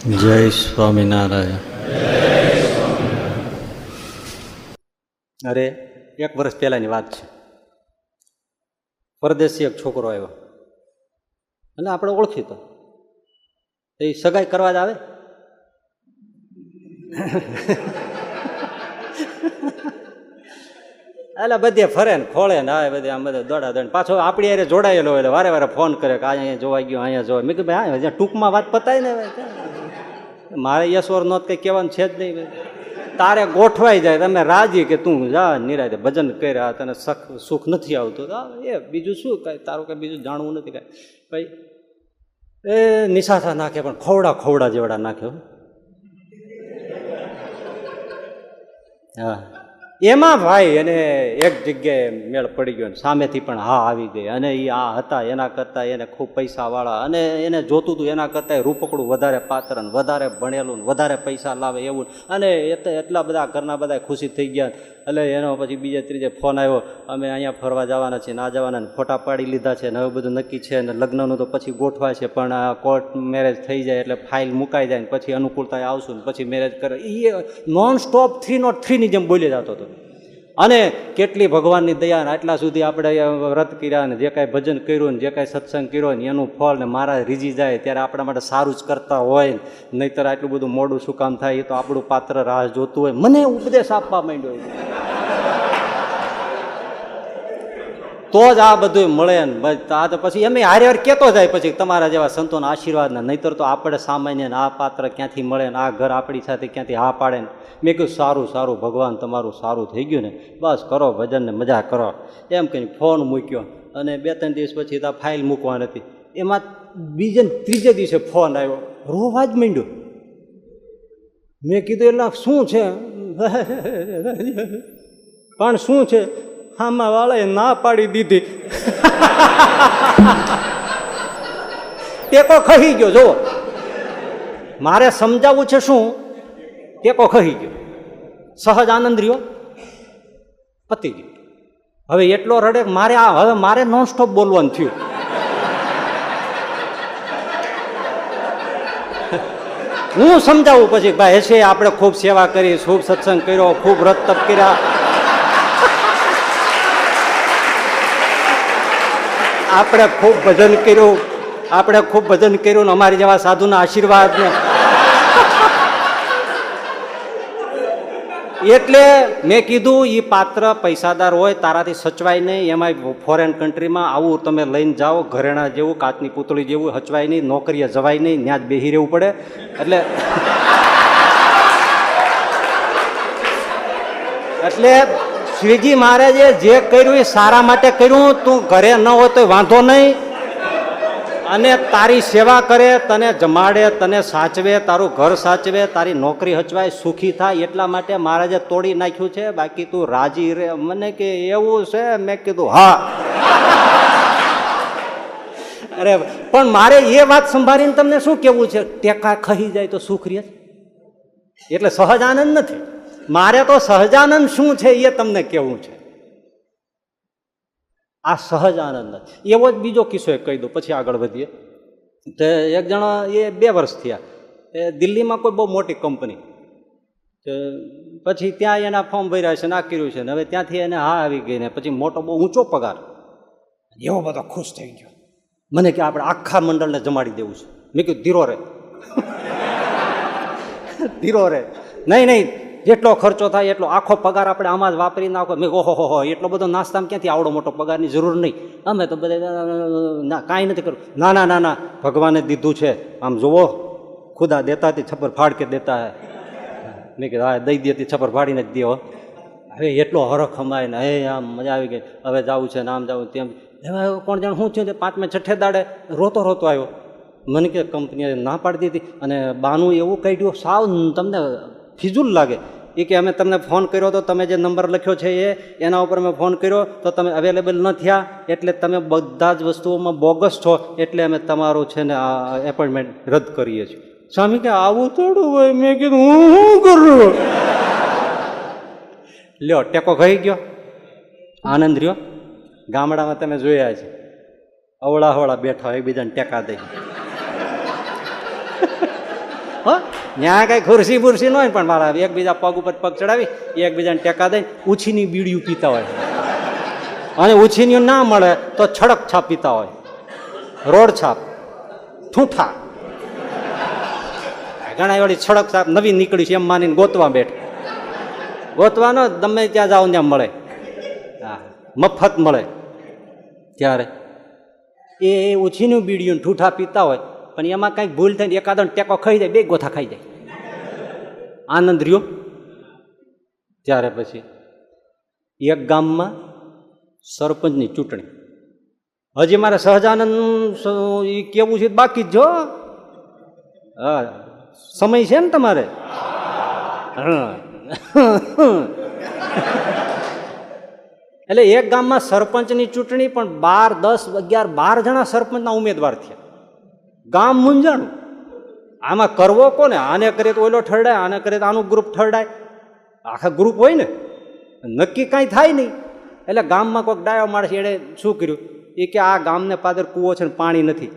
જય સ્વામિનારાયણ. અરે 1 વર્ષ પહેલાની વાત છે. પરદેશી એક છોકરો આવ્યો અને આપણે ઓળખીતો, એ સગાઈ કરવા જ આવે. એટલે બધે ફરે ને ખોળે ને આવે, બધે આમ બધા દોડા દોડ, પાછો આપણી યારે જોડાયેલો એટલે વારે વારે ફોન કરે કે અહીંયા જોવા ગયો, અહીંયા જોવા. મેં કીધું ભાઈ હા, ટૂંકમાં વાત પતાય ને, મારે યશવર નોત કંઈ કહેવાનું છે જ નહીં. તારે ગોઠવાઈ જાય, તમે રાજી કે તું જા નિરાતે ભજન કર્યા, તને સુખ નથી આવતું, એ બીજું શું કાંઈ તારું કાંઈ બીજું જાણવું નથી કાંઈ. ભાઈ એ નિશાથા નાખે, પણ ખોવડા જેવડા નાખ્યો. હા, એમાં ભાઈ એને એક જગ્યાએ મેળ પડી ગયો, સામેથી પણ હા આવી ગઈ. અને એ આ હતા એના કરતાં એને ખૂબ પૈસાવાળા, અને એને જોતું હતું એના કરતાં રૂપકડું વધારે પાત્ર ને વધારે ભણેલું ને વધારે પૈસા લાવે એવું. અને એટલા બધા ઘરના બધા ખુશી થઈ ગયા. એટલે એનો પછી બીજે ત્રીજે ફોન આવ્યો, અમે અહીંયા ફરવા જવાના છીએ, ના જવાના, ફોટા પાડી લીધા છે ને હવે બધું નક્કી છે ને લગ્નનું તો પછી ગોઠવાય છે, પણ કોર્ટ મેરેજ થઈ જાય એટલે ફાઇલ મુકાઈ જાય ને પછી અનુકૂળતા આવશું ને પછી મેરેજ કરે. એ નોન સ્ટોપ 303ની જેમ બોલી જતો હતો. અને કેટલી ભગવાનની દયા, આટલા સુધી આપણે વ્રત કર્યા ને જે કાંઈ ભજન કર્યું ને જે કાંઈ સત્સંગ કર્યો ને એનું ફળ ને મારા રીઝી જાય ત્યારે આપણા માટે સારું જ કરતા હોય, નહીંતર આટલું બધું મોડું શું કામ થાય, એ તો આપણું પાત્ર રાહ જોતું હોય. મને ઉપદેશ આપવા માંડ્યો તો જ આ બધું મળે ને. આ તો પછી એમ હારે હારે કહેતો જાય પછી તમારા જેવા સંતોના આશીર્વાદના, નહીંતર તો આપણે સામાન્ય આ પાત્ર ક્યાંથી મળે ને આ ઘર આપણી સાથે ક્યાંથી હા પાડે ને. મેં કહ્યું સારું સારું, ભગવાન તમારું સારું થઈ ગયું ને, બસ કરો ભજન ને મજા કરો એમ કહીને ફોન મૂક્યો. અને 2-3 દિવસ પછી તો ફાઇલ મૂકવાની હતી. એમાં બીજે ત્રીજે દિવસે ફોન આવ્યો, રોવા જ માંડ્યો. મેં કીધું એટલે શું છે? પણ શું છે? આમાં વાળાએ ના પાડી દીધી. ટેકો ખહી ગયો. જુઓ, મારે સમજાવવું છે શું? ટેકો ખહી ગયો, સહજ આનંદ રહ્યો, પતી ગયો. હવે એટલો રડે મારે હવે મારે નોનસ્ટોપ બોલવાનું થયું. હું સમજાવું પછી ભાઈ હશે, આપણે ખૂબ સેવા કરી, ખૂબ સત્સંગ કર્યો, ખૂબ વ્રત તપ કર્યા, આપણે ખૂબ ભજન કર્યું, ને અમારી જેવા સાધુના આશીર્વાદ ને. એટલે મેં કીધું એ પાત્ર પૈસાદાર હોય, તારાથી સચવાય નહીં. એમાં ફોરેન કન્ટ્રીમાં આવું તમે લઈને જાઓ, ઘરેણા જેવું, કાચની પૂતળી જેવું, હચવાય નહીં, નોકરીએ જવાય નહીં, ત્યાં જ બેહી રહેવું પડે. એટલે શ્રીજી મહારાજે જે કર્યું એ સારા માટે કર્યું. તું ઘરે ન હોય તો વાંધો નહીં, અને તારી સેવા કરે, તને જમાડે, તને સાચવે, તારું ઘર સાચવે, તારી નોકરી હચવાય, સુખી થાય, એટલા માટે મહારાજે તોડી નાખ્યું છે. બાકી તું રાજી રે. મને કે એવું છે? મેં કીધું હા. અરે પણ મારે એ વાત સંભાળીને તમને શું કેવું છે? ટેકા ખહી જાય તો સુખ રહે, એટલે સહજાનંદ નથી. મારે તો સહજાનંદ શું છે એ તમને કેવું છે. આ સહજાનંદ એવો જ બીજો કિસ્સો કહી દઉં, પછી આગળ વધીએ. તો એક જણા, એ 2 વર્ષ થયા, એ દિલ્હીમાં કોઈ બહુ મોટી કંપની, પછી ત્યાં એના ફોર્મ ભર્યા છે, ના કર્યું છે ને હવે ત્યાંથી એને હા આવી ગઈ ને પછી મોટો બહુ ઊંચો પગાર. એવો બધો ખુશ થઈ ગયો. મને કે આપણે આખા મંડળને જમાડી દેવું છે. મેં કીધું ધીરો રે, ધીરો રે. નહીં, જેટલો ખર્ચો થાય એટલો આખો પગાર આપણે આમાં જ વાપરી નાખો. મેં ઓહો એટલો બધો નાસ્તામાં ક્યાંથી આવડો મોટો પગારની જરૂર નહીં, અમે તો બધા કાંઈ નથી કરવું. ના, ભગવાને દીધું છે, આમ જુઓ, ખુદા દેતા હતી છપ્પર ફાડ કે દેતા હે. મેં કીધું હા, દઈ દેતી છપ્પર ફાડીને જ દે. હવે એટલો હરખ અમાય ને, હે આમ મજા આવી ગઈ. હવે જવું છે ને આમ જવું તેમ. હવે કોણ જાણ શું થયું? 5મે-6ઠે દાડે રોતો આવ્યો. મને કે કંપનીએ ના પાડી દીધી, અને બાનું એવું કાઢ્યું સાવ તમને ફિઝુલ લાગે. એ કે અમે તમને ફોન કર્યો તો તમે જે નંબર લખ્યો છે એના ઉપર મેં ફોન કર્યો તો તમે અવેલેબલ ન થયા, એટલે તમે બધા જ વસ્તુઓમાં બોગસ છો, એટલે અમે તમારું છે ને આ એપોઇન્ટમેન્ટ રદ કરીએ છીએ. સ્વામી કે આવું થોડું હોય. મેં કીધું હું શું કરું? લ્યો, ટેકો ખાઈ ગયો, આનંદ રહ્યો. ગામડામાં તમે જોયા છે, અવળા બેઠા એકબીજાને ટેકા દઈ. હો ત્યાં કાંઈ ખુરશી બુરશી ન હોય પણ મારા એકબીજા પગ ઉપર પગ ચડાવી એકબીજાને ટેકા દઈને ઉછીની બીડીયું પીતા હોય અને ઉછીની ના મળે તો છડક છાપ પીતા હોય, રોડ છાપ, ઠૂંઠા. ઘણા વાળી છડક છાપ નવી નીકળી છે એમ માનીને ગોતવા બેઠ, ગોતવાનો તમે ત્યાં જાઓ ત્યાં મળે, હા મફત મળે. ત્યારે એ ઉછીનું બીડીયું ઠૂઠા પીતા હોય પણ એમાં કંઈક ભૂલ થાય ને એકાદો ટેકો ખાઈ જાય, બે ગોથા ખાઈ જાય, આનંદ રહ્યો. ત્યારે પછી એક ગામમાં સરપંચની ચૂંટણી, હજી મારે સહજાનંદ એ કેવું છે બાકી જ જો. હા સમય છે ને તમારે. એટલે એક ગામમાં સરપંચની ચૂંટણી પણ 12, 10, 11, 12 જણા સરપંચના ઉમેદવાર થયા. ગામ મૂંઝાણું, આમાં કરવો કોને? આને કરે તો ઓલો ઠરડાય, આને કરે તો આનું ગ્રુપ ઠરડાય. આખા ગ્રુપ હોય ને, નક્કી કાંઈ થાય નહીં. એટલે ગામમાં કોઈક ડાયો માણસ એણે શું કર્યું, એ કે આ ગામને પાદર કૂવો છે ને પાણી નથી,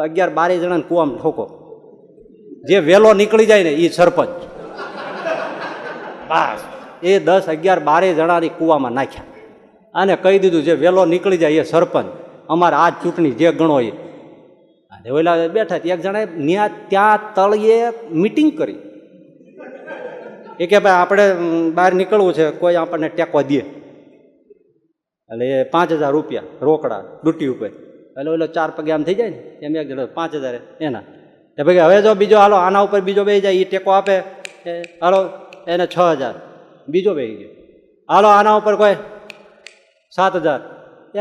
11, 12 જણાને કૂવામાં ઠોકો, જે વહેલો નીકળી જાય ને એ સરપંચ. બસ એ 10, 11, 12 જણાની કૂવામાં નાખ્યા અને કહી દીધું જે વહેલો નીકળી જાય એ સરપંચ. અમારે આ ચૂંટણી જે ગણો એ. અને ઓલા બેઠા એક જણાએ ત્યાં તળિયે મિટિંગ કરી, એ કે ભાઈ આપણે બહાર નીકળવું છે, કોઈ આપણને ટેકો દે. એટલે એ 5000 રૂપિયા રોકડા ડૂટી ઉપર. એટલે ઓલો 4 પગે આમ થઈ જાય ને એમ એક જણા 5000 એના. એ ભાઈ હવે જો બીજો હાલો આના ઉપર બીજો બેસી જાય, એ ટેકો આપે, હાલો એને 6000, બીજો બેસી ગયો, હાલો આના ઉપર કોઈ 7000,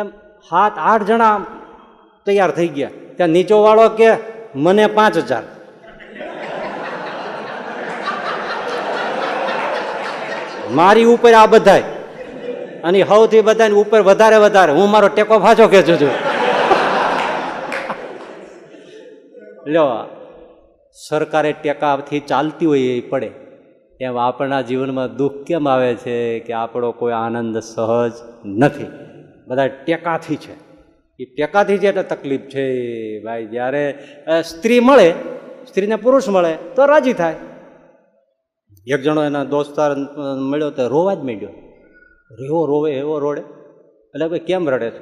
એમ 7-8 જણા તૈયાર થઈ ગયા. ત્યાં નીચો વાળો કે મને 5000. મારી ઉપર આ બધાય અને સૌથી બધાની ઉપર વધારે હું મારો ટેકો પાછો ખેંચું છું. લ્યો સરકારે ટેકાથી ચાલતી હોય એ પડે, એમ આપણા જીવનમાં દુઃખ કેમ આવે છે કે આપણો કોઈ આનંદ સહજ નથી, બધા ટેકાથી છે. એ ટેકાથી છે એટલે તકલીફ છે ભાઈ. જ્યારે સ્ત્રી મળે, સ્ત્રીને પુરુષ મળે તો રાજી થાય. એક જણો એના દોસ્તાર મળ્યો તો રોવા જ માંડ્યો, એવો રોવે એવો રોડે. એટલે ભાઈ કેમ રડે છે,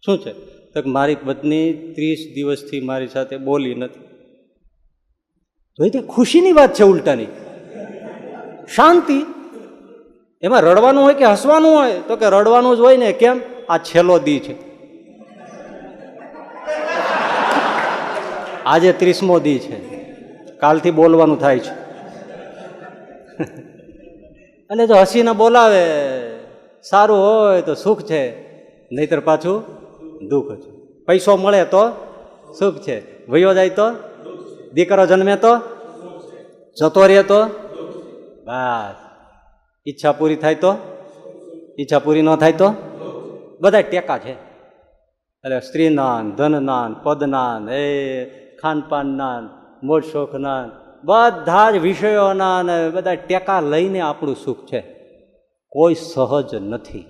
શું છે? તો મારી પત્ની 30 દિવસથી મારી સાથે બોલી નથી. તો એ ખુશીની વાત છે, ઉલટાની શાંતિ. એમાં રડવાનું હોય કે હસવાનું હોય? તો કે રડવાનું જ હોય ને. કેમ? આ છેલ્લો દી છે, આજે 30મો દી છે, કાલથી બોલવાનું થાય છે. અને જો હસીને બોલાવે સારું હોય તો સુખ છે, નહીતર પાછું દુઃખ છે. પૈસો મળે તો સુખ છે, વયો જાય તો, દીકરો જન્મે તો, જતો રહે તો બસ, ઈચ્છા પૂરી થાય તો, ઈચ્છા પૂરી ન થાય તો બધા ટેકા છે. એટલે સ્ત્રીના, ધનના, પદના, એ ખાનપાનના, મોજ શોખના, બધા જ વિષયોના ને બધા ટેકા લઈને આપણું સુખ છે. કોઈ સહજ નથી.